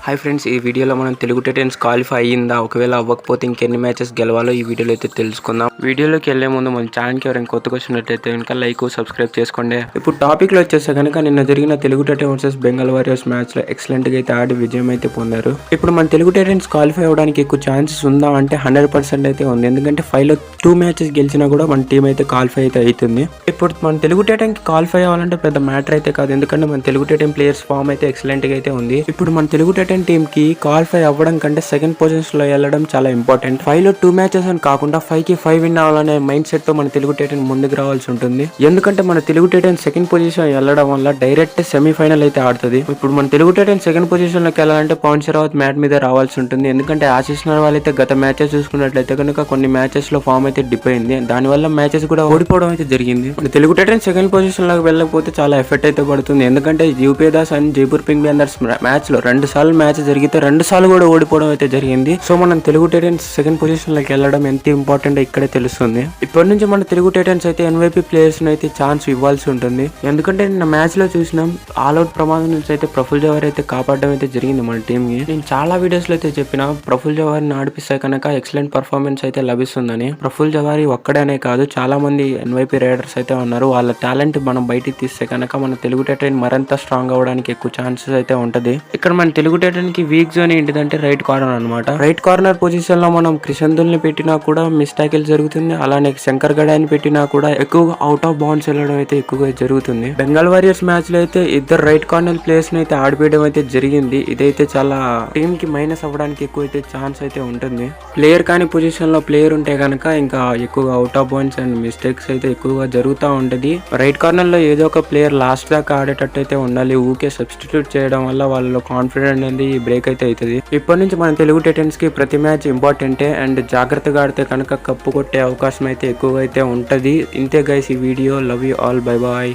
Hi friends, ఈ వీడియోలో మనం తెలుగు టైటన్స్ క్వాలిఫై అయ్యిందా, ఒకవేళ అవ్వకపోతే ఇంకెన్ని మ్యాచెస్ గెలవాలో ఈ వీడియోలో అయితే తెలుసుకుందాం. వీడియోలోకి వెళ్లే ముందు మన ఛానల్కి ఎవరైనా కొత్తగా వచ్చినట్లయితే ఇంకా లైక్ సబ్స్క్రైబ్ చేసుకోండి. ఇప్పుడు టాపిక్ లో వచ్చేస్తే కనుక నిన్న జరిగిన Telugu Titans versus Bengal warriors match లో ఎక్సలెంట్ గా అయితే ఆడి విజయం అయితే పొందారు. ఇప్పుడు మన తెలుగు టైటన్స్ క్వాలిఫై అవడానికి ఎక్కువ ఛాన్సెస్ ఉందా అంటే 100% అయితే ఉంది. ఎందుకంటే 5 లో 2 మ్యాచెస్ గెలిచినా కూడా మన టీం అయితే క్వాలిఫై అయితే అవుతుంది. ఇప్పుడు మన తెలుగు టైటన్ కి క్వాలిఫై అవ్వాలంటే పెద్ద మ్యాటర్ అయితే కాదు, ఎందుకంటే మన తెలుగు టైటన్ ప్లేయర్స్ ఫామ్ అయితే ఎక్సలెంట్ గా అయితే ఉంది. ఇప్పుడు మన తెలుగు టైటన్ టీమ్ కి క్వాలిఫై అవ్వడం కంటే సెకండ్ పొజిషన్ లో వెళ్ళడం చాలా ఇంపార్టెంట్. 5 లో 2 మ్యాచెస్ అని కాకుండా 5 కి 5 విన్ అవ్వాలనే మైండ్ సెట్ తో మన తెలుగు టైటన్ ముందుకు రావాల్సి ఉంటుంది. ఎందుకంటే మన తెలుగు టైటన్ సెకండ్ పొజిషన్ వెళ్ళడం వల్ల డైరెక్ట్ సెమీఫైనల్ అయితే ఆడుతుంది. ఇప్పుడు మన తెలుగు టైటన్ సెకండ్ పొజిషన్ లోకి వెళ్ళాలంటే పవన్ శరావత్ మ్యాట్ మీద రావాల్సి ఉంటుంది. ఎందుకంటే ఆశీష్ నర్వాల్ అయితే గత మ్యాచెస్ చూసుకున్నట్లయితే కనుక కొన్ని మ్యాచెస్ లో ఫామ్ అయితే డిప్ అయింది. దానివల్ల మ్యాచెస్ కూడా ఓడిపోవడం అయితే జరిగింది. మన తెలుగు టైటన్ సెకండ్ పొజిషన్ లోకి వెళ్ళకపోతే చాలా ఎఫెక్ట్ అయితే పడుతుంది. ఎందుకంటే UP Das and Jaipur pink Panthers match లో 2 సార్లు మ్యాచ్ జరిగితే 2 సార్లు కూడా ఓడిపోవడం అయితే జరిగింది. సో మనం తెలుగు టైటన్స్ సెకండ్ పొజిషన్ లోకి వెళ్ళడం ఎంత ఇంపార్టెంట్ ఇక్కడే తెలుస్తుంది. ఇప్పటి నుంచి మన తెలుగు టైటన్స్ అయితే ఎన్వైపీ ప్లేయర్స్ అయితే ఛాన్స్ ఇవ్వాల్సి ఉంటుంది. ఎందుకంటే నిన్న మ్యాచ్ లో చూసినాం, ఆల్అౌట్ ప్రమాదం నుంచి అయితే ప్రఫుల్ జవాహర్ అయితే కాపాడడం అయితే జరిగింది మన టీమ్ కి. నేను చాలా వీడియోస్ లో అయితే చెప్పిన ప్రఫుల్ జవాహర్ ని ఆడిపిస్తే కనుక ఎక్సలెంట్ పర్ఫార్మెన్స్ అయితే లభిస్తుందని. ప్రఫుల్ జవాహర్ ఒక్కడనే కాదు, చాలా మంది ఎన్వైపీ రైడర్స్ అయితే ఉన్నారు. వాళ్ళ టాలెంట్ మనం బయటికి తీస్తే కనుక మన తెలుగు టైటన్ మరింత స్ట్రాంగ్ అవ్వడానికి ఎక్కువ ఛాన్సెస్ అయితే ఉంటది. ఇక్కడ మన తెలుగు టైటన్ కి వీక్ జోన్ ఏంటిదంటే రైట్ కార్నర్ అనమాట. రైట్ కార్నర్ పొజిషన్ లో మనం క్రిషందుల్ని పెట్టినా కూడా మిస్టేకిల్ జరుగుతుంది. అలానే శంకర్ గడాని పెట్టినా కూడా ఎక్కువ అవుట్ ఆఫ్ బౌండ్స్ వెళ్ళడం అయితే ఎక్కువగా జరుగుతుంది. బెంగాల్ వారియర్స్ మ్యాచ్ లో అయితే ఇద్దరు రైట్ కార్నర్ ప్లేయర్స్ అయితే ఆడిపోయడం అయితే జరిగింది. ఇదైతే చాలా టీమ్ కి మైనస్ అవ్వడానికి ఎక్కువ అయితే ఛాన్స్ అయితే ఉంటుంది. ప్లేయర్ కాని పొజిషన్ లో ప్లేయర్ ఉంటే కనుక ఇంకా ఎక్కువగా out of bounds and mistakes అయితే ఎక్కువగా జరుగుతూ ఉంటది. రైట్ కార్నర్ లో ఏదో ఒక ప్లేయర్ లాస్ట్ దాకా ఆడేటట్టు అయితే ఉండాలి. ఊకే సబ్స్టిట్యూట్ చేయడం వల్ల వాళ్ళలో కాన్ఫిడెంట్ అనేది బ్రేక్ అయితే అవుతుంది. ఇప్పటి నుంచి మన తెలుగు టైటన్స్ కి ప్రతి మ్యాచ్ ఇంపార్టెంటే అండ్ జాగ్రత్తగా ఆడితే కనుక కప్పు కొట్టే అవకాశం అయితే ఎక్కువగా అయితే ఉంటది. ఇంతే గైస్ ఈ video. Love you all. Bye bye.